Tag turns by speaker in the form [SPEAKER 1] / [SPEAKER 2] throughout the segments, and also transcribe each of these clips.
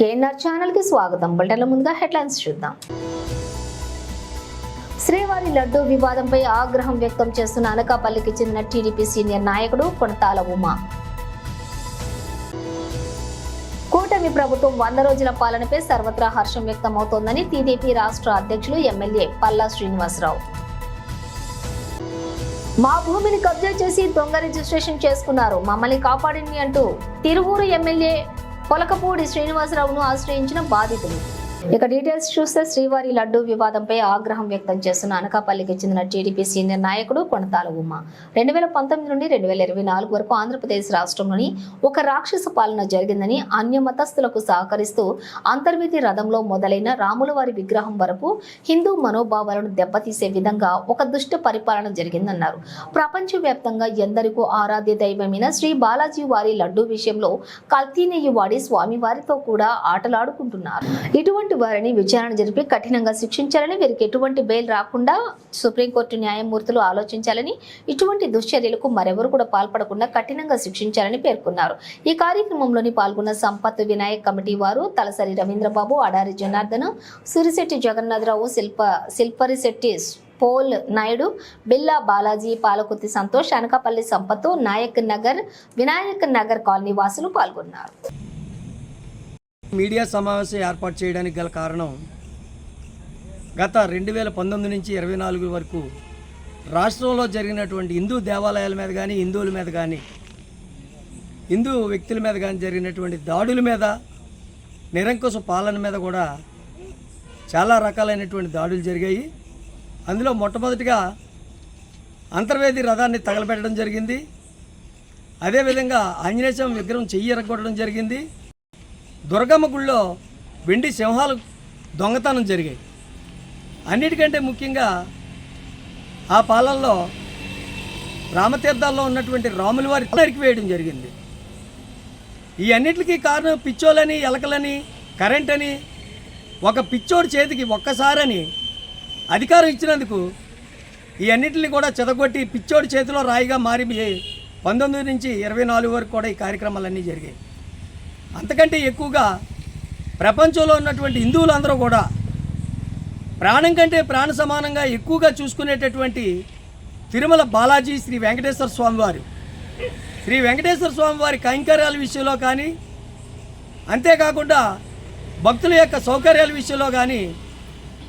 [SPEAKER 1] KNR channel కి స్వాగతం. బులెటిన్ల ముందుగా హెడ్లైన్స్ చూద్దాం. శ్రీవారి లడ్డూ వివాదంపై ఆగ్రహం వ్యక్తం చేస్తున్న అనకాపల్లికి చెందిన టీడీపీ సీనియర్ నాయకుడు కొణతాల ఉమా. కూటమి ప్రభుత్వం 100 రోజుల పాలనపై సర్వత్రా హర్షం వ్యక్తమవుతోందని టీడీపీ రాష్ట్ర అధ్యక్షులు ఎమ్మెల్యే పల్లా శ్రీనివాసరావు. మా భూమిని కబ్జా చేసి దొంగ రిజిస్ట్రేషన్ చేసుకున్నారు, మమ్మల్ని కాపాడండి అంటూ తిరువూరు ఎమ్మెల్యే పొలకపూడి శ్రీనివాసరావును ఆశ్రయించిన బాధితులు. ఇక డీటెయిల్స్ చూస్తే శ్రీవారి లడ్డూ వివాదంపై ఆగ్రహం వ్యక్తం చేస్తున్న అనకాపల్లికి చెందిన టీడీపీ సీనియర్ నాయకుడు కొణతాల ఉమా. 2019 నుండి 2024 వరకు ఆంధ్రప్రదేశ్ రాష్ట్రంలోని ఒక రాక్షస పాలన జరిగిందని, అన్య మతస్థులకు సహకరిస్తూ అంతర్వేది రథంలో మొదలైన రాములవారి విగ్రహం వరకు హిందూ మనోభావాలను దెబ్బతీసే విధంగా ఒక దుష్ట పరిపాలన జరిగిందన్నారు. ప్రపంచవ్యాప్తంగా ఎందరికో ఆరాధ్య దైవమైన శ్రీ బాలాజీ వారి లడ్డూ విషయంలో కల్తీ నెయ్యి వాడి స్వామివారితో కూడా ఆటలాడుకుంటున్నారు. ఇటువంటి వారిని విచారణ జరిపి కఠినంగా శిక్షించాలని, వీరికి ఎటువంటి బెయిల్ రాకుండా సుప్రీంకోర్టు న్యాయమూర్తులు ఆలోచించాలని, ఇటువంటి దుశ్చర్యలకు మరెవరు కూడా పాల్పడకుండా కఠినంగా శిక్షించాలని పేర్కొన్నారు. ఈ కార్యక్రమంలోని పాల్గొన్న సంపత్ వినాయక్ కమిటీ వారు తలసరి రవీంద్రబాబు, అడారి జనార్దన్, సురిశెట్టి జగన్నాథరావు, శిల్పరిశెట్టి పోల్ నాయుడు, బిల్లా బాలాజీ, పాలకుర్తి సంతోష్, అనకాపల్లి సంపత్, వినాయక్ నగర్ కాలనీ వాసులు పాల్గొన్నారు.
[SPEAKER 2] మీడియా సమావేశం ఏర్పాటు చేయడానికి గల కారణం, గత 2019 నుంచి 24 వరకు రాష్ట్రంలో జరిగినటువంటి హిందూ దేవాలయాల మీద కానీ, హిందువుల మీద కానీ, హిందూ వ్యక్తుల మీద కానీ జరిగినటువంటి దాడుల మీద, నిరంకుశ పాలన మీద కూడా చాలా రకాలైనటువంటి దాడులు జరిగాయి. అందులో మొట్టమొదటిగా అంతర్వేది రథాన్ని తగలబెట్టడం జరిగింది. అదేవిధంగా ఆంజనేయ స్వామి విగ్రహం చెయ్యి ఎరగొట్టడం జరిగింది. దుర్గమ్మ గుళ్ళో వెండి సింహాలు దొంగతనం జరిగాయి. అన్నిటికంటే ముఖ్యంగా ఆ పాలనలో రామతీర్థాల్లో ఉన్నటువంటి రాముల వారి నరికివేయడం జరిగింది. ఈ అన్నిటికీ కారణం పిచ్చోలని, ఎలకలని, కరెంట్ అని, ఒక పిచ్చోడి చేతికి ఒక్కసారని అధికారం ఇచ్చినందుకు ఈ అన్నింటిని కూడా చెదగొట్టి పిచ్చోడి చేతిలో రాయిగా మారి 19 నుంచి 24 వరకు కూడా ఈ కార్యక్రమాలన్నీ జరిగాయి. అంతకంటే ఎక్కువగా ప్రపంచంలో ఉన్నటువంటి హిందువులందరూ కూడా ప్రాణం కంటే ప్రాణ సమానంగా ఎక్కువగా చూసుకునేటటువంటి తిరుమల బాలాజీ శ్రీ వెంకటేశ్వర స్వామి వారి కైంకర్యాల విషయంలో కానీ, అంతేకాకుండా భక్తుల యొక్క సౌకర్యాల విషయంలో కానీ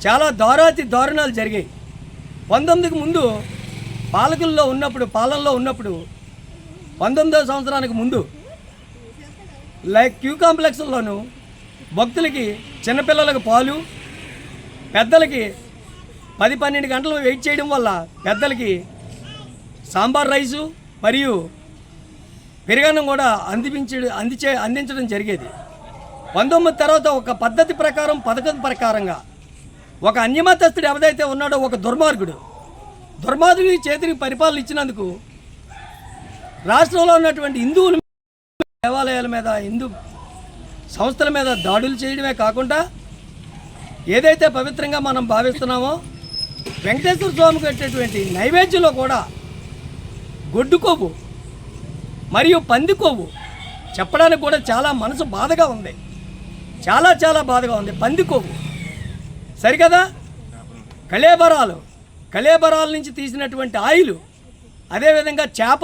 [SPEAKER 2] చాలా దారుణాలు జరిగాయి. 19కి ముందు పాలనలో ఉన్నప్పుడు 19వ సంవత్సరానికి ముందు క్యూ కాంప్లెక్స్లోనూ భక్తులకి, చిన్నపిల్లలకు పాలు, పెద్దలకి 10-12 గంటలు వెయిట్ చేయడం వల్ల పెద్దలకి సాంబార్ రైసు మరియు పెరుగన్నం కూడా అందించడం జరిగేది. 19 తర్వాత ఒక పద్ధతి ప్రకారం, పథకం ప్రకారంగా ఒక అన్యమతస్థుడు ఎవరైతే ఉన్నాడో ఒక దుర్మార్గుడి చేతిని పరిపాలన ఇచ్చినందుకు రాష్ట్రంలో ఉన్నటువంటి హిందువుల దేవాలయాల మీద, హిందూ సంస్థల మీద దాడులు చేయడమే కాకుండా ఏదైతే పవిత్రంగా మనం భావిస్తున్నామో వెంకటేశ్వర స్వామికి పెట్టేటువంటి నైవేద్యంలో కూడా గొడ్డు కొవ్వు మరియు పంది కొవ్వు చెప్పడానికి కూడా చాలా మనసు బాధగా ఉంది. చాలా బాధగా ఉంది. పంది కొవ్వు సరికదా, కళేబరాల నుంచి తీసినటువంటి ఆయిల్, అదేవిధంగా చేప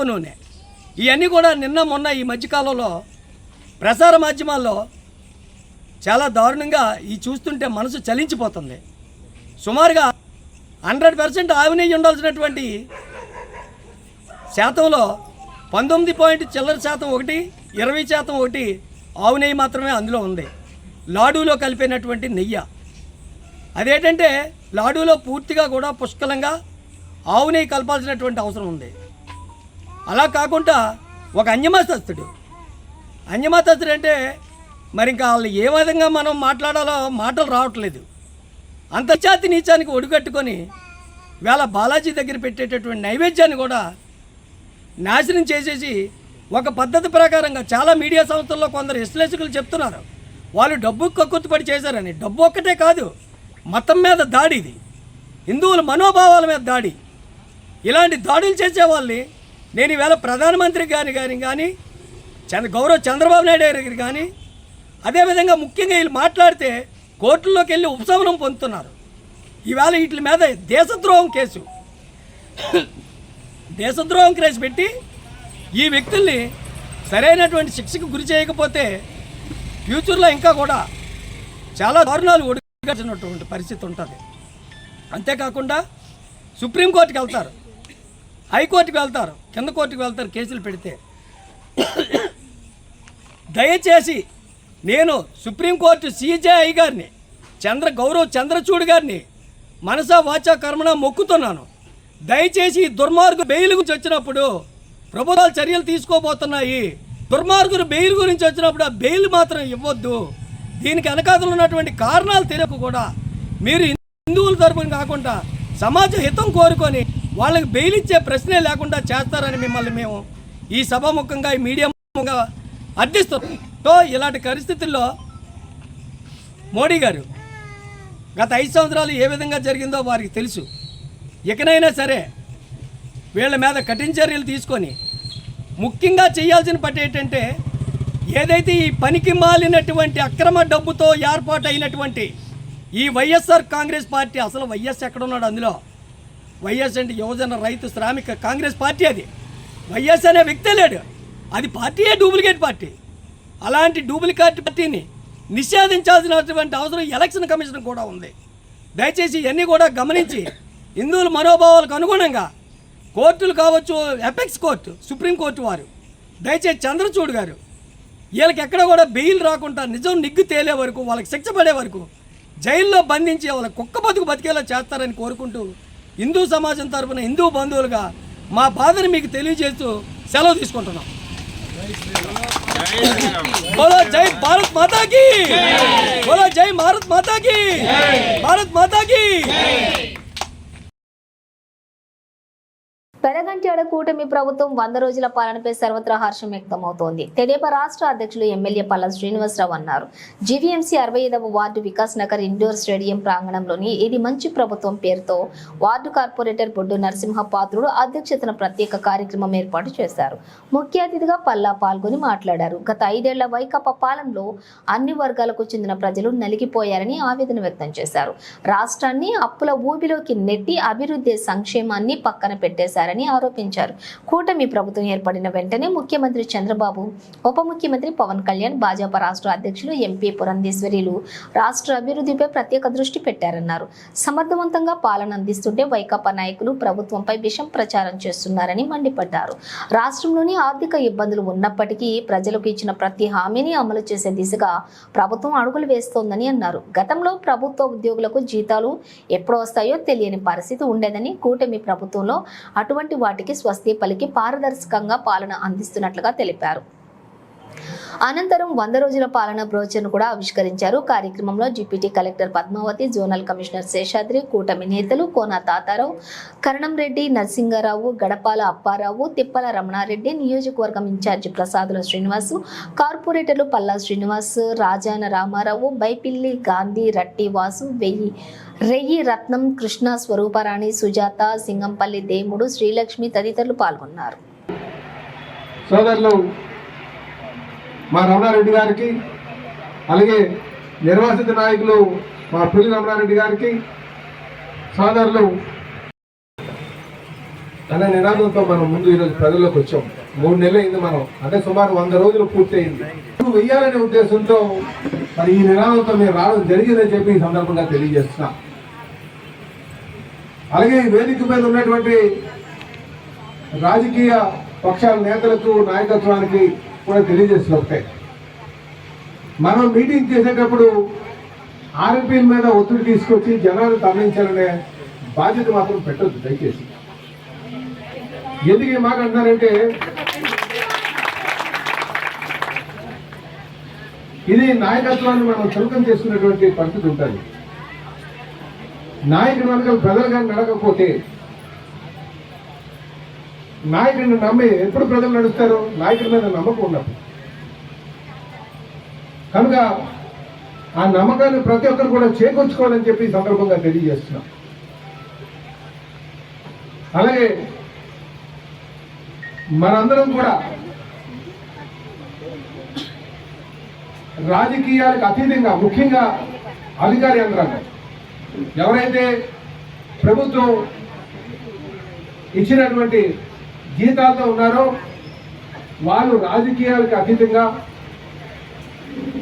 [SPEAKER 2] నూనె ఇవన్నీ కూడా నిన్న మొన్న ఈ మధ్యకాలంలో ప్రసార మాధ్యమాల్లో చాలా దారుణంగా చూస్తుంటే మనసు చలించిపోతుంది. సుమారుగా 100% ఆవు నెయ్యి ఉండాల్సినటువంటి శాతంలో 19% ఒకటి, 20% ఒకటి ఆవు నెయ్యి మాత్రమే అందులో ఉంది. లాడూలో కలిపినటువంటి నెయ్యి అదేంటంటే లాడూలో పూర్తిగా కూడా పుష్కలంగా ఆవు నెయ్యి కలపాల్సినటువంటి అవసరం ఉంది. అలా కాకుండా ఒక అన్యమతస్థుడు అంటే మరి ఇంకా వాళ్ళు ఏ విధంగా మనం మాట్లాడాలో మాటలు రావట్లేదు. అంతర్జాతి నీచానికి ఒడిగట్టుకొని వేళ బాలాజీ దగ్గర పెట్టేటటువంటి నైవేద్యాన్ని కూడా నాశనం చేసేసి ఒక పద్ధతి ప్రకారంగా చాలా మీడియా సంస్థల్లో కొందరు విశ్లేషకులు చెప్తున్నారు వాళ్ళు డబ్బుకు కక్కుర్తిపడి చేశారని. డబ్బు ఒక్కటే కాదు, మతం మీద దాడి, ఇది హిందువుల మనోభావాల మీద దాడి. ఇలాంటి దాడులు చేసే వాళ్ళని నేను ఈవేళ ప్రధానమంత్రి గారిని కానీ గౌరవ చంద్రబాబు నాయుడు గారికి కానీ, అదేవిధంగా ముఖ్యంగా వీళ్ళు మాట్లాడితే కోర్టుల్లోకి వెళ్ళి ఉపశమనం పొందుతున్నారు. ఈవేళ వీటి మీద దేశద్రోహం కేసు పెట్టి ఈ వ్యక్తుల్ని సరైనటువంటి శిక్షకు గురి చేయకపోతే ఫ్యూచర్లో ఇంకా కూడా చాలా దారుణాలు ఒడిగాల్సినటువంటి పరిస్థితి ఉంటుంది. అంతేకాకుండా సుప్రీంకోర్టుకి వెళ్తారు, హైకోర్టుకి వెళ్తారు, కింద కోర్టుకు వెళ్తారు కేసులు పెడితే. దయచేసి నేను సుప్రీంకోర్టు సిజేఐ గారిని గౌరవ్ చంద్రచూడ్ గారిని మనసా వాచా కర్మణ మొక్కుతున్నాను. దయచేసి దుర్మార్గు బెయిల్ గురించి వచ్చినప్పుడు ప్రభుత్వాలు చర్యలు తీసుకోబోతున్నాయి. దుర్మార్గులు బెయిల్ గురించి వచ్చినప్పుడు ఆ బెయిల్ మాత్రం ఇవ్వద్దు. దీనికి వెనకాతలు ఉన్నటువంటి కారణాలు తెలియక కూడా మీరు హిందువుల తరపున కాకుండా సమాజ హితం కోరుకొని వాళ్ళకి బెయిల్ ఇచ్చే ప్రశ్నే లేకుండా చేస్తారని మిమ్మల్ని మేము ఈ సభాముఖంగా ఈ మీడియా ముఖంగా అర్థిస్తున్నాం. ఇలాంటి పరిస్థితుల్లో మోడీ గారు గత 5 సంవత్సరాలు ఏ విధంగా జరిగిందో వారికి తెలుసు. ఇకనైనా సరే వీళ్ళ మీద కఠిన చర్యలు తీసుకొని ముఖ్యంగా చేయాల్సిన పని ఏంటంటే ఏదైతే ఈ పనికి మాలినటువంటి అక్రమ డబ్బుతో ఏర్పాటైనటువంటి ఈ వైఎస్ఆర్ కాంగ్రెస్ పార్టీ, అసలు వైఎస్ ఎక్కడున్నాడు అందులో? వైఎస్ అంటే యువజన రైతు శ్రామిక కాంగ్రెస్ పార్టీ. అది వైఎస్ అనే వ్యక్తే లేడు. అది పార్టీయే డూప్లికేట్ పార్టీ. అలాంటి డూప్లికేట్ పార్టీని నిషేధించాల్సినటువంటి అవసరం ఎలక్షన్ కమిషన్ కూడా ఉంది. దయచేసి ఇవన్నీ కూడా గమనించి హిందువుల మనోభావాలకు అనుగుణంగా కోర్టులు కావచ్చు, ఎపెక్స్ కోర్టు, సుప్రీంకోర్టు వారు దయచేసి చంద్రచూడ్ గారు వీళ్ళకి ఎక్కడ కూడా బెయిల్ రాకుండా నిజం నిగ్గు తేలే వరకు, వాళ్ళకి శిక్ష పడే వరకు జైల్లో బంధించి వాళ్ళ కుక్క బతుకు బతికేలా చేస్తారని కోరుకుంటూ హిందూ సమాజం తరఫున హిందూ బంధువులుగా మా బాధను మీకు తెలియజేస్తూ సెలవు తీసుకుంటున్నాం. बोलो जय भारत माता की, बोलो जय भारत माता की, भारत माता की.
[SPEAKER 1] పెరగంట్యాడ కూటమి ప్రభుత్వం 100 రోజుల పాలనపై సర్వత్రా హర్షం వ్యక్తమవుతోంది. తెదేపా రాష్ట్ర అధ్యక్షులు ఎమ్మెల్యే పల్లా శ్రీనివాసరావు అన్నారు. జీవీఎంసీ 65వ ward Vikas Nagar indoor stadium ప్రాంగణంలోని ఇది మంచి ప్రభుత్వం పేరుతో వార్డు కార్పొరేటర్ బొడ్డు నరసింహ పాత్రుడు అధ్యక్షతన ప్రత్యేక కార్యక్రమం ఏర్పాటు చేశారు. ముఖ్య అతిథిగా పల్లా పాల్గొని మాట్లాడారు. గత 5 ఏళ్ల వైకాపా పాలనలో అన్ని వర్గాలకు చెందిన ప్రజలు నలిగిపోయారని ఆవేదన వ్యక్తం చేశారు. రాష్ట్రాన్ని అప్పుల ఊబిలోకి నెట్టి అభివృద్ధి సంక్షేమాన్ని పక్కన పెట్టేశారని ఆరోపించారు. కూటమి ప్రభుత్వం ఏర్పడిన వెంటనే ముఖ్యమంత్రి చంద్రబాబు, ఉప ముఖ్యమంత్రి పవన్ కళ్యాణ్, భాజపా రాష్ట్ర అధ్యక్షులు ఎంపీ పురంధేశ్వరిలు రాష్ట్ర అభివృద్ధిపై ప్రత్యేక దృష్టి పెట్టారన్నారు. సమర్థవంతంగా పాలన అందిస్తుంటే వైకాపా నాయకులు ప్రభుత్వంపై విషం ప్రచారం చేస్తున్నారని మండిపడ్డారు. రాష్ట్రంలోని ఆర్థిక ఇబ్బందులు ఉన్నప్పటికీ ప్రజలకు ఇచ్చిన ప్రతి హామీని అమలు చేసే దిశగా ప్రభుత్వం అడుగులు వేస్తోందని అన్నారు. గతంలో ప్రభుత్వ ఉద్యోగులకు జీతాలు ఎప్పుడు వస్తాయో తెలియని పరిస్థితి ఉండేదని, కూటమి ప్రభుత్వంలో అటువంటి వాటికి స్వస్తి పలికి పారదర్శకంగా పాలన అందిస్తున్నట్లుగా తెలిపారు. అనంతరం 100 రోజుల పాలన బ్రోచర్ను కూడా ఆవిష్కరించారు. కార్యక్రమంలో deputy collector Padmavathi, zonal commissioner Seshadri, కూటమి నేతలు కోన తాతారావు, కరణం రెడ్డి, నరసింగారావు, గడపాల అప్పారావు, తిప్పల రమణారెడ్డి, నియోజకవర్గం ఇన్ఛార్జి ప్రసాదుల శ్రీనివాసు, కార్పొరేటర్లు పల్లా శ్రీనివాస్, రాజాన రామారావు, బైపిల్లి గాంధీ, రట్టి వాసు, రెయ్యి రత్నం, కృష్ణ, స్వరూపరాణి, సుజాత, సింగంపల్లి దేముడు, శ్రీలక్ష్మి తదితరులు పాల్గొన్నారు.
[SPEAKER 3] సోదరులు మా రమణారెడ్డి గారికి, అలాగే నిర్వాసిత నాయకులు మా పులి రమణారెడ్డి గారికి, సోదరులు అనే నినాదంతో మనం ముందు ఈరోజు ప్రజల్లోకి వచ్చాం. 3 నెలలు అయింది, మనం అంటే సుమారు 100 రోజులు పూర్తయింది. వెయ్యాలనే ఉద్దేశంతో మరి ఈ నినాదంతో మేము రావడం జరిగిందని చెప్పి ఈ సందర్భంగా తెలియజేస్తున్నాం. అలాగే ఈ వేదిక మీద ఉన్నటువంటి రాజకీయ పక్షాల నేతలకు, నాయకత్వానికి కూడా తెలియజేసిన ఒకటే, మనం మీటింగ్ చేసేటప్పుడు ఆర్ఎంపీల మీద ఒత్తిడి తీసుకొచ్చి జనాన్ని తరలించాలనే బాధ్యత మాత్రం పెట్టొద్దు దయచేసి. ఎందుకు ఈ మాట అంటున్నారంటే, ఇది నాయకత్వాన్ని మనం చులకం చేసుకునేటువంటి పరిస్థితి ఉంటుంది. నాయకుడు కనుక ప్రజలు కానీ నడకపోతే, నాయకుడిని నమ్మి ఎప్పుడు ప్రజలు నడుస్తారు? నాయకుడి మీద నమ్మకం ఉన్నప్పుడు. కనుక ఆ నమ్మకాన్ని ప్రతి ఒక్కరు కూడా చేకూర్చుకోవాలని చెప్పి ఈ సందర్భంగా తెలియజేస్తున్నాం. అలాగే మనందరం కూడా రాజకీయాలకు అతీతంగా ముఖ్యంగా అధికార యంత్రాంగం ఎవరైతే ప్రభుత్వం ఇచ్చినటువంటి జీతాలతో ఉన్నారో వాళ్ళు రాజకీయాలకు అతీతంగా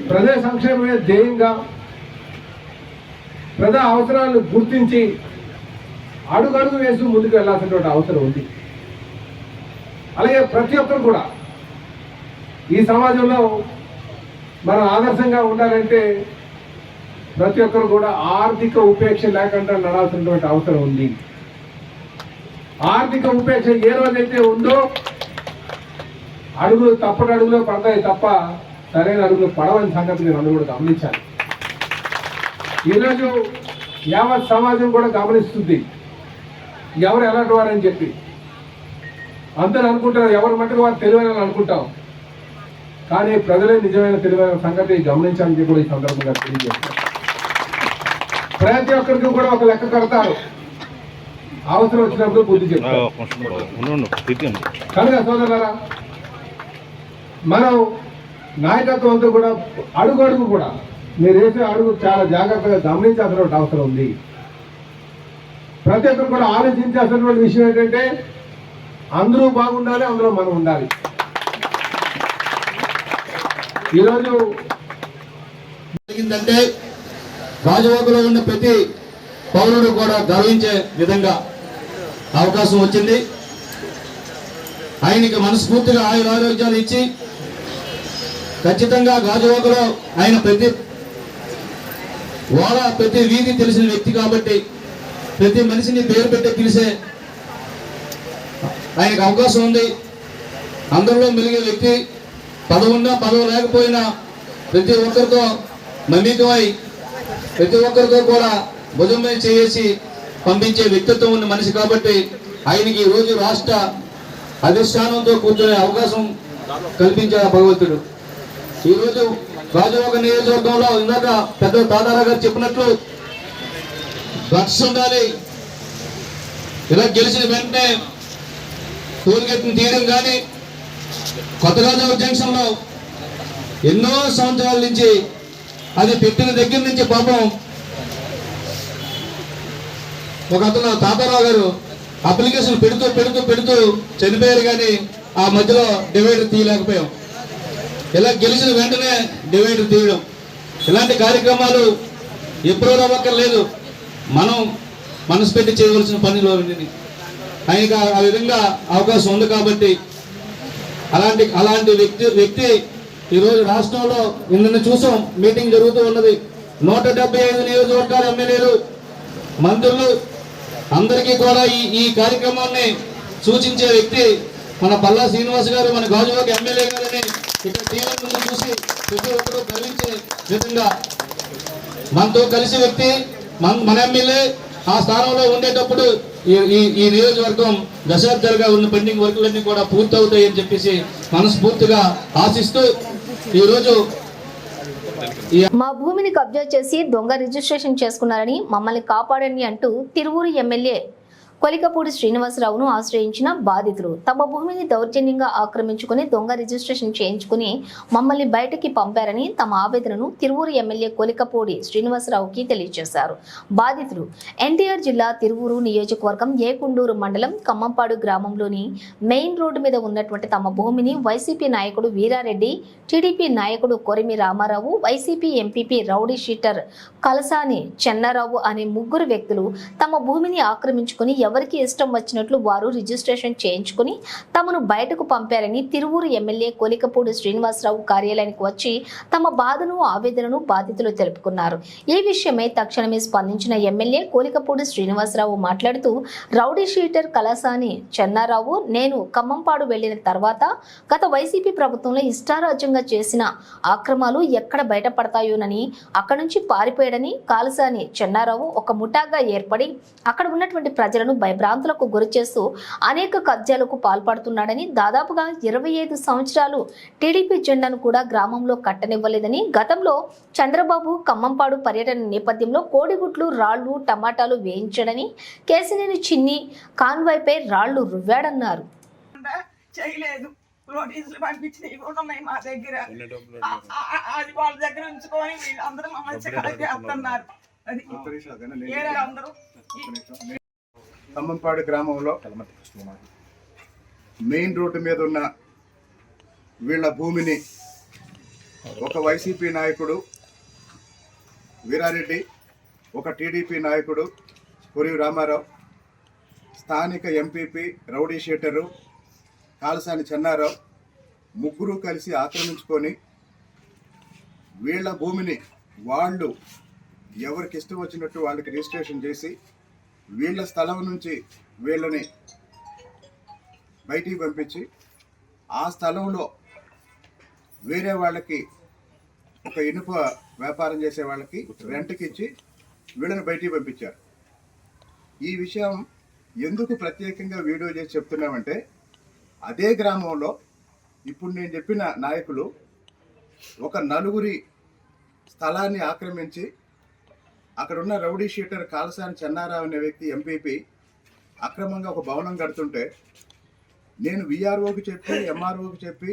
[SPEAKER 3] ప్రజా సంక్షేమమే ధ్యేయంగా ప్రజా అవసరాలను గుర్తించి అడుగడుగు వేసి ముందుకు వెళ్లాల్సినటువంటి అవసరం ఉంది. అలాగే ప్రతి ఒక్కరు కూడా ఈ సమాజంలో మనం ఆదర్శంగా ఉండాలంటే ప్రతి ఒక్కరు కూడా ఆర్థిక ఉపేక్ష లేకుండా నడాల్సినటువంటి అవసరం ఉంది. ఆర్థిక ఉపేక్ష ఏ రోజైతే ఉందో అడుగులు తప్పటి అడుగులో పడతాయి తప్ప సరైన అడుగులు పడవని సంగతి నేను అందరూ కూడా గమనించాలి. ఈరోజు యావత్ సమాజం కూడా గమనిస్తుంది ఎవరు ఎలాంటి వారని చెప్పి. అందరూ అనుకుంటారు ఎవరు మట్టుకు వారు తెలివైన అనుకుంటాం, కానీ ప్రజలే నిజమైన తెలివైన సంగతి గమనించాలని చెప్పి కూడా ఈ సందర్భంగా తెలియజేస్తారు. ప్రతి ఒక్కరికి కూడా ఒక లెక్క కడతారు, అవసరం వచ్చినప్పుడు బుద్ధి చెప్తారు. కనుక సోదరులారా, మనం నాయకత్వంతో కూడా అడుగు అడుగు కూడా మీరు వేసే అడుగు చాలా జాగ్రత్తగా గమనించాల్సినటువంటి అవసరం ఉంది. ప్రతి ఒక్కరు కూడా ఆలోచించాల్సినటువంటి విషయం ఏంటంటే అందరూ బాగుండాలి, అందులో మనం ఉండాలి. ఈరోజు
[SPEAKER 4] జరిగిందంటే రాజవాకలో ఉన్న ప్రతి పౌరుడు కూడా గర్వించే విధంగా అవకాశం వచ్చింది. ఆయనకి మనస్ఫూర్తిగా ఆరోగ్యాలు ఇచ్చి ఖచ్చితంగా గాజువాకలో ఆయన ప్రతి వీధి తెలిసిన వ్యక్తి కాబట్టి ప్రతి మనిషిని పేరు పెట్టి పిలిచే ఆయనకు అవకాశం ఉంది. అందరిలో మెలిగే వ్యక్తి, పదవున్నా పదవి లేకపోయినా ప్రతి ఒక్కరితో మమేకమై ప్రతి ఒక్కరితో కూడా భుజం మీద చేసి పంపించే వ్యక్తిత్వం ఉన్న మనిషి కాబట్టి ఆయనకి ఈరోజు రాష్ట్ర అధిష్టానంతో కూర్చునే అవకాశం కల్పించారు భగవంతుడు. ఈరోజు గాజువాక నియోజకవర్గంలో ఇందాక పెద్ద తాతారావు గారు చెప్పినట్లు గట్స్ ఉండాలి. ఇలా గెలిచిన వెంటనే టోల్గేట్ని తీయడం కానీ కొత్త గాజువాక జంక్షన్లో ఎన్నో సంవత్సరాల నుంచి అది పెట్టిన దగ్గర నుంచి పాపం ఒక అతను తాతారావు గారు అప్లికేషన్ పెడుతూ చనిపోయారు, కానీ ఆ మధ్యలో డివైడర్ తీయలేకపోయాం. ఇలా గెలిచిన వెంటనే డివైడర్ తీయడం, ఇలాంటి కార్యక్రమాలు ఎప్పుడూ అవ్వక్కర్లేదు, మనం మనసు పెట్టి చేయవలసిన పనిలో ఆయనకి ఆ విధంగా అవకాశం ఉంది కాబట్టి అలాంటి వ్యక్తి ఈరోజు రాష్ట్రంలో నిన్న చూసాం, మీటింగ్ జరుగుతూ ఉన్నది. 175 నియోజకవర్గాల ఎమ్మెల్యేలు, మంత్రులు అందరికీ కూడా ఈ కార్యక్రమాన్ని సూచించే వ్యక్తి మన పల్లా శ్రీనివాస్ గారు, మన గాజువాక ఎమ్మెల్యే గారిని ఇక్కడ టీవీ ముందు చూసి ప్రతి ఒక్కరూ గర్వించే విధంగా మనతో కలిసి వ్యక్తి మన ఎమ్మెల్యే ఆ స్థానంలో ఉండేటప్పుడు ఈ నియోజకవర్గం దశాబ్దాలుగా ఉన్న పెండింగ్ వర్కులన్నీ కూడా పూర్తవుతాయని చెప్పేసి మనస్ఫూర్తిగా ఆశిస్తూ ఈరోజు
[SPEAKER 1] మా భూమిని కబ్జా చేసి దొంగ రిజిస్ట్రేషన్ చేసుకున్నారని మమ్మల్ని కాపాడండి అంటూ తిరువూరు ఎమ్మెల్యే కొలికపూడి శ్రీనివాసరావును ఆశ్రయించిన బాధితులు తమ భూమిని దౌర్జన్యంగా ఆక్రమించుకుని దొంగ రిజిస్ట్రేషన్ చేయించుకుని మమ్మల్ని బయటకి పంపారని తమ ఆవేదనను తిరువూరు ఎమ్మెల్యే కొలికపూడి శ్రీనివాసరావుకి తెలియజేశారు. బాధితులు ఎన్టీఆర్ జిల్లా తిరువూరు నియోజకవర్గం ఏకుండూరు మండలం కమ్మంపాడు గ్రామంలోని మెయిన్ రోడ్డు మీద ఉన్నటువంటి తమ భూమిని వైసీపీ నాయకుడు వీరారెడ్డి, టీడీపీ నాయకుడు Korimi Ramarao, YCP MPP rowdy sheeter Kalasani Chennarao అనే ముగ్గురు వ్యక్తులు తమ భూమిని ఆక్రమించుకుని ఎవరికి ఇష్టం వచ్చినట్లు వారు రిజిస్ట్రేషన్ చేయించుకుని తమను బయటకు పంపారని తిరువూరు ఎమ్మెల్యే కొలికపూడి శ్రీనివాసరావు కార్యాలయానికి వచ్చి తమ బాధను ఆవేదనను బాధితులు తెలుపుకున్నారు. ఈ విషయమై తక్షణమే స్పందించిన ఎమ్మెల్యే కొలికపూడి శ్రీనివాసరావు మాట్లాడుతూ, రౌడీ షీటర్ కలసాని చెన్నారావు నేను ఖమ్మంపాడు వెళ్లిన తర్వాత గత వైసీపీ ప్రభుత్వంలో ఇష్టారాజ్యంగా చేసిన ఆక్రమాలు ఎక్కడ బయటపడతాయోనని అక్కడి నుంచి పారిపోయాడని కాలసాని చెన్నారావు ఒక ముఠాగా ఏర్పడి అక్కడ ఉన్నటువంటి ప్రజలను భయభ్రాంతులకు గురి చేస్తూ అనేక కబ్జాలకు పాల్పడుతున్నాడని, దాదాపుగా 25 సంవత్సరాలు టీడీపీ జెండాను కూడా గ్రామంలో కట్టనివ్వలేదని, గతంలో చంద్రబాబు ఖమ్మంపాడు పర్యటన నేపథ్యంలో కోడిగుడ్లు, రాళ్లు, టమాటాలు వేయించడని, కేసినేని చిన్ని కాన్వాయ్పై రాళ్లు రువ్వాడన్నారు.
[SPEAKER 5] చేయలేదు. నోటీసులు పంపించినవి కూడా ఉన్నాయి మా దగ్గర. అది వాళ్ళ దగ్గర ఉంచుకొని వీళ్ళందరూ మమ్మల్ని చికాకు చేస్తున్నారు. అది అందరూ
[SPEAKER 6] ఖమ్మంపాడు గ్రామంలో మెయిన్ రోడ్డు మీద ఉన్న వీళ్ళ భూమిని ఒక వైసీపీ నాయకుడు వీరారెడ్డి, ఒక టీడీపీ నాయకుడు కొరివి రామారావు, స్థానిక MPP rowdy sheeter Kalasani Chenna Rao ముగ్గురు కలిసి ఆక్రమించుకొని వీళ్ళ భూమిని వాళ్ళు ఎవరికి ఇష్టం వచ్చినట్టు వాళ్ళకి రిజిస్ట్రేషన్ చేసి వీళ్ళ స్థలం నుంచి వీళ్ళని బయటికి పంపించి ఆ స్థలంలో వేరే వాళ్ళకి ఒక ఇనుప వ్యాపారం చేసే వాళ్ళకి రెంట్కి ఇచ్చి వీళ్ళని బయటికి పంపించారు. ఈ విషయం ఎందుకు ప్రత్యేకంగా వీడియో చేసి చెప్తున్నామంటే అదే గ్రామంలో ఇప్పుడు నేను చెప్పిన నాయకులు ఒక నలుగురి స్థలాన్ని ఆక్రమించి అక్కడున్న రౌడీ షీటర్ కాలసాని చెన్నారావు అనే వ్యక్తి ఎంపీపీ అక్రమంగా ఒక భవనం కడుతుంటే నేను విఆర్ఓకి చెప్పి ఎంఆర్ఓకి చెప్పి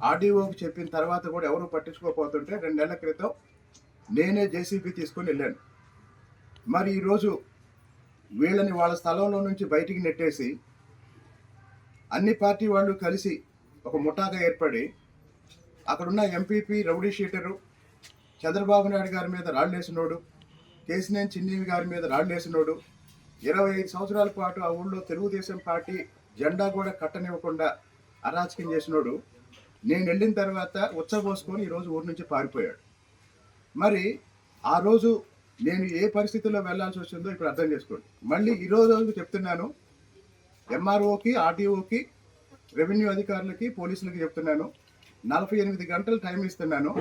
[SPEAKER 6] ఆర్డీఓకి చెప్పిన తర్వాత కూడా ఎవరు పట్టించుకోకపోతుంటే 2 నెలల క్రితం నేనే జేసీబీ తీసుకొని వెళ్ళాను. మరి ఈరోజు వీళ్ళని వాళ్ళ స్థలంలో నుంచి బయటికి నెట్టేసి అన్ని పార్టీ వాళ్ళు కలిసి ఒక ముఠాగా ఏర్పడి అక్కడున్న MPP rowdy sheeter Chandrababu Naidu గారి మీద రాళ్ళేసినోడు, కేసినేని చిన్నీవి గారి మీద రాళ్ళేసినోడు, 25 సంవత్సరాల పాటు ఆ ఊళ్ళో తెలుగుదేశం పార్టీ జెండా కూడా కట్టనివ్వకుండా అరాచకం చేసినోడు నేను వెళ్ళిన తర్వాత ఉచ్చబోసుకొని ఈరోజు ఊరి నుంచి పారిపోయాడు. మరి ఆ రోజు నేను ఏ పరిస్థితుల్లో వెళ్లాల్సి వచ్చిందో ఇప్పుడు అర్థం చేసుకోండి. మళ్ళీ ఈరోజు చెప్తున్నాను, ఎంఆర్ఓకి, ఆర్టీఓకి, రెవెన్యూ అధికారులకి, పోలీసులకి చెప్తున్నాను, 48 గంటలు టైం ఇస్తున్నాను.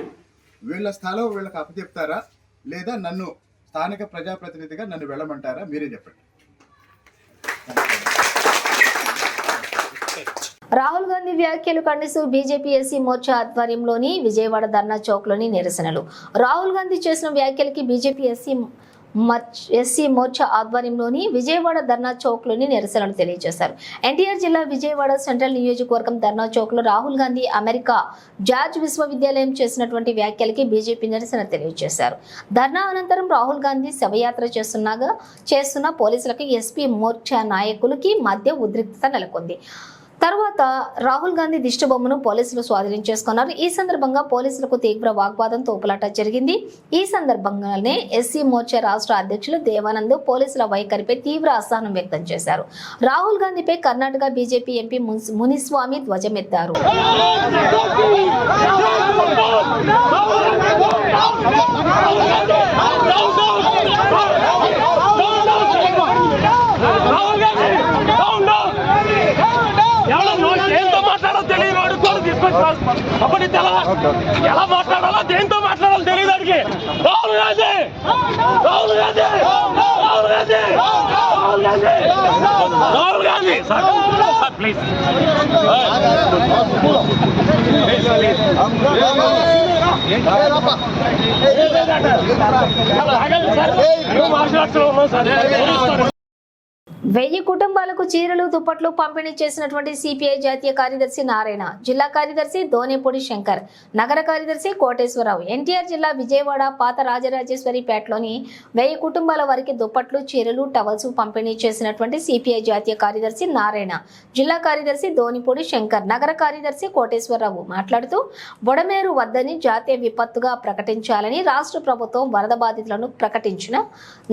[SPEAKER 6] వీళ్ళ స్థలం వీళ్ళకి అప్పచెప్తారా లేదా నన్ను స్థానిక ప్రజాప్రతినిధిగా నన్ను వెళ్ళమంటారా? మీరే చెప్పండి.
[SPEAKER 1] రాహుల్ గాంధీ వ్యాఖ్యలు ఖండిస్తూ బీజేపీ ఎస్సీ మోర్చా ఆధ్వర్యంలోని విజయవాడ ధర్నా చౌక్లోని నిరసనలు. రాహుల్ గాంధీ చేసిన వ్యాఖ్యలకి బీజేపీ ఎస్సీ మోర్చా ఆధ్వర్యంలోని విజయవాడ ధర్నా చౌక్లోని నిరసనలు తెలియజేశారు. ఎన్టీఆర్ జిల్లా విజయవాడ సెంట్రల్ నియోజకవర్గం ధర్నా చౌక్లో రాహుల్ గాంధీ అమెరికా జార్జ్ విశ్వవిద్యాలయం చేసినటువంటి వ్యాఖ్యలకి బీజేపీ నిరసన తెలియజేశారు. ధర్నా అనంతరం రాహుల్ గాంధీ శవయాత్ర చేస్తున్న పోలీసులకి ఎస్పీ మోర్చా నాయకులకి మధ్య ఉద్రిక్తత నెలకొంది. తర్వాత రాహుల్ గాంధీ దిష్టిబొమ్మను పోలీసులు స్వాధీనం చేసుకున్నారు. ఈ సందర్భంగా పోలీసులకు తీవ్ర వాగ్వాదం, తోపులాట జరిగింది. ఈ సందర్భంగానే ఎస్సీ మోర్చా రాష్ట్ర అధ్యక్షులు దేవానంద్ పోలీసుల వైఖరిపై తీవ్ర అసహనం వ్యక్తం చేశారు. రాహుల్ గాంధీపై కర్ణాటక బీజేపీ ఎంపీ మునిస్వామి ధ్వజమెత్తారు.
[SPEAKER 7] ఎలా మాట్లాడాలో దేంతో మాట్లాడాలో తెలియదు అడిగి రాహుల్ గాంధీ రాహుల్ గాంధీ రాహుల్ గాంధీ రాహుల్ గాంధీ రాహుల్ గాంధీ సార్ ప్లీజ్ మాట్లాడుతున్నాం సార్.
[SPEAKER 1] 1000 కుటుంబాలకు చీరలు, దుప్పట్లు పంపిణీ చేసినటువంటి సిపిఐ జాతీయ కార్యదర్శి నారాయణ, జిల్లా కార్యదర్శి దోనేపూడి శంకర్, నగర కార్యదర్శి కోటేశ్వరరావు ఎన్టీఆర్ జిల్లా విజయవాడ పాత రాజరాజేశ్వరిపేటలోని 1000 కుటుంబాల వారికి దుప్పట్లు, చీరలు, టవల్స్ పంపిణీ చేసినటువంటి సిపిఐ జాతీయ కార్యదర్శి నారాయణ, జిల్లా కార్యదర్శి దోనిపూడి శంకర్, నగర కార్యదర్శి కోటేశ్వరరావు మాట్లాడుతూ బొడమేరు వద్దని జాతీయ విపత్తుగా ప్రకటించాలని రాష్ట్ర ప్రభుత్వం వరద బాధితులను ప్రకటించిన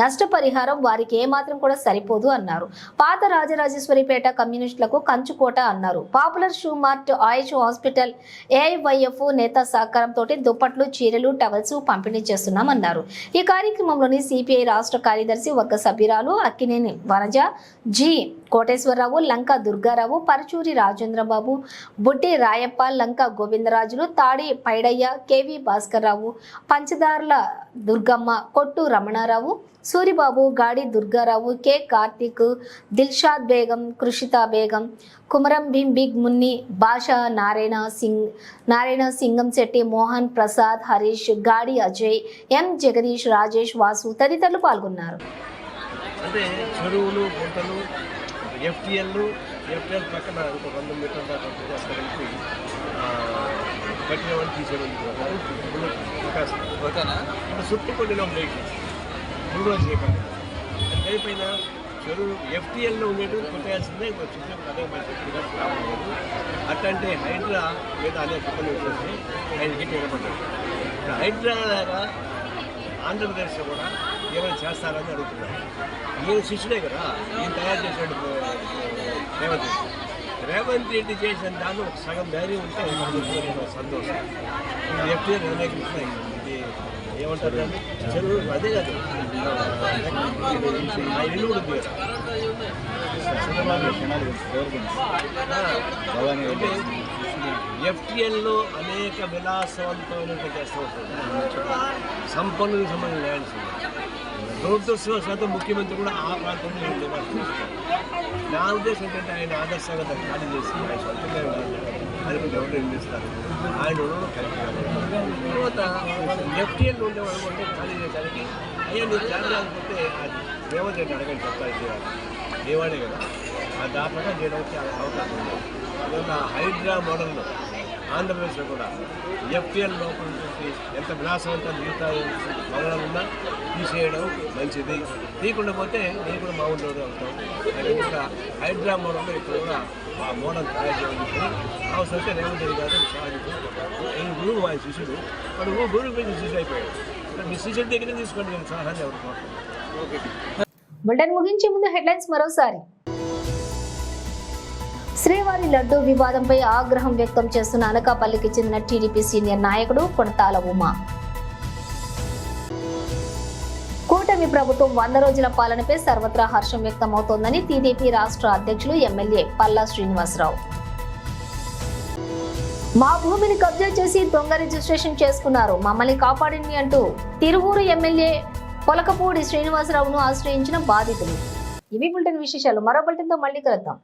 [SPEAKER 1] నష్టపరిహారం వారికి ఏమాత్రం కూడా సరిపోదు అన్నారు. పాత రాజరాజేశ్వరిపేట కమ్యూనిస్టులకు కంచుకోట అన్నారు. పాపులర్ షూ మార్ట్, ఆయుష్ హాస్పిటల్, ఏఐవైఎఫ్ నేత సహకారంతో దుప్పట్లు, చీరలు, టవల్స్ పంపిణీ చేస్తున్నామన్నారు. ఈ కార్యక్రమంలోని సిపిఐ రాష్ట్ర కార్యదర్శి వర్గ సభ్యురాలు అక్కినేని వనజ, జి కోటేశ్వరరావు, లంక దుర్గారావు, పరచూరి రాజేంద్రబాబు, బుడ్డి రాయప్ప, లంక గోవిందరాజులు, తాడి పైడయ్య, కేవి భాస్కర్రావు, పంచదార్ల దుర్గమ్మ, కొట్టు రమణారావు, సూరిబాబు, గాడి దుర్గారావు, కె కార్తిక్, దిల్షాద్ బేగం, కృషితా బేగం, కుమరం భీం, బిగ్ మున్ని, బాషా, నారాయణ సింగం శెట్టి, మోహన్ ప్రసాద్, హరీష్, గాడి అజయ్, ఎం జగదీష్, రాజేష్, వాసు తదితరులు పాల్గొన్నారు.
[SPEAKER 8] అంటే చెరువులు, గుంటలు, ఎఫ్టీఎల్లు, ఎఫ్టీఎల్ పక్కన ఇంకో 100 మీటర్ల దాకా అక్కడ వెళ్ళి కట్టిన వాళ్ళు తీసేయమని అవకాశం ఇప్పుడు చుట్టూ కొన్ని లేట్ 3 రోజులు చేయకుండా అది అయిపోయినా చెరువు ఎఫ్టీఎల్లో ఉండేటువంటి కొట్టేయాల్సిందే చుట్టూ అదే మంచి రావట్లేదు. అట్లాంటి హైడ్రా మీద అనేక ఇబ్బంది వచ్చేసి ఆయన గట్టి నిలబడ్డాడు. హైడ్రా లాగా ఆంధ్రప్రదేశ్లో కూడా ఏమైనా చేస్తారని అడుగుతున్నారు. ఈయన శిష్యుడే కదా, ఈయన తయారు చేసాడు రేవంత్ రెడ్డి చేసిన దాన్ని ఒక సగం ధైర్యం ఉంటే సంతోషం. ఇది ఎఫ్టీఎల్ నిర్ణయించిన ఇది ఏమంటారు అంటే చెరువు అదే కాదు ఆయన ఇల్లు కూడా ఉంది కదా. ఎఫ్టీఎల్లో అనేక విలాసవంతమైనటువంటి చేస్తూ ఉంటుంది. సంపన్నులకు సంబంధించిన ల్యాండ్స్ దురదృష్టవశాత్తు ముఖ్యమంత్రి కూడా ఆ ప్రాంతంలో నివాసిస్తారు. నా ఉద్దేశం ఏంటంటే ఆయన ఆదర్శంగా దాన్ని ఖాళీ చేసి ఆయన సొంతంగా అది కొంచెం ఎవరు నిర్మిస్తారు. ఆయన ఉండడం కరెక్ట్ కాదు. తర్వాత ఎఫ్టీఎల్ ఉండేవాళ్ళు అంటే ఖాళీ చేయడానికి అయ్యా మీరు చేయాలనుకుంటే అది రేవంత్ రెడ్డి అడగండి చెప్తారు చేయాలి దేవాడే కదా, ఆ దాపగా చేయడానికి అవకాశం ఉంది. అందువల్ల హైడ్రా మోడల్లో ఆంధ్రప్రదేశ్లో కూడా ఎఫ్టీఎల్ లోపల ఎంత విలాసవంతం మిగతా భవనాలున్నా తీసేయడం మంచిది. తీయకుండా పోతే నేను కూడా మా ఊళ్ళో అవుతాం. అదేవిధంగా హైడ్రా మోడల్లో ఇక్కడ కూడా ఆ మోడల్ తయారు చేయడం అవసరం రేవంత్ రెడ్డి గారు సాధించి గురువు ఆయన శిష్యుడు వాడు గురువు మీద శిష్యుడు అయిపోయాడు. మీ శిష్యుడి దగ్గర తీసుకోండి నేను సలహాలు ఎవరు. ఓకే.
[SPEAKER 1] బులెటిన్ ముగించే ముందు హెడ్లైన్స్ మరోసారి. శ్రీవారి లడ్డూ వివాదంపై ఆగ్రహం వ్యక్తం చేస్తున్న అనకాపల్లికి చెందిన టీడీపీ సీనియర్ నాయకుడు కొణతాల ఉమా. కూటమి ప్రభుత్వం 100 రోజుల పాలనపై సర్వత్రా హర్షం వ్యక్తమవుతోందని టీడీపీ రాష్ట్ర అధ్యక్షులు ఎమ్మెల్యే పల్లా శ్రీనివాసరావు. మా భూమిని కబ్జా చేసి దొంగ రిజిస్ట్రేషన్ చేసుకున్నారు, మమ్మల్ని కాపాడండి అంటూ తిరువూరు ఎమ్మెల్యే పొలకపూడి శ్రీనివాసరావును ఆశ్రయించిన బాధితులు. ఇవి బులెటిన్ విశేషాలు. మరో బులెటిన్తో మళ్ళీ కలుద్దాం.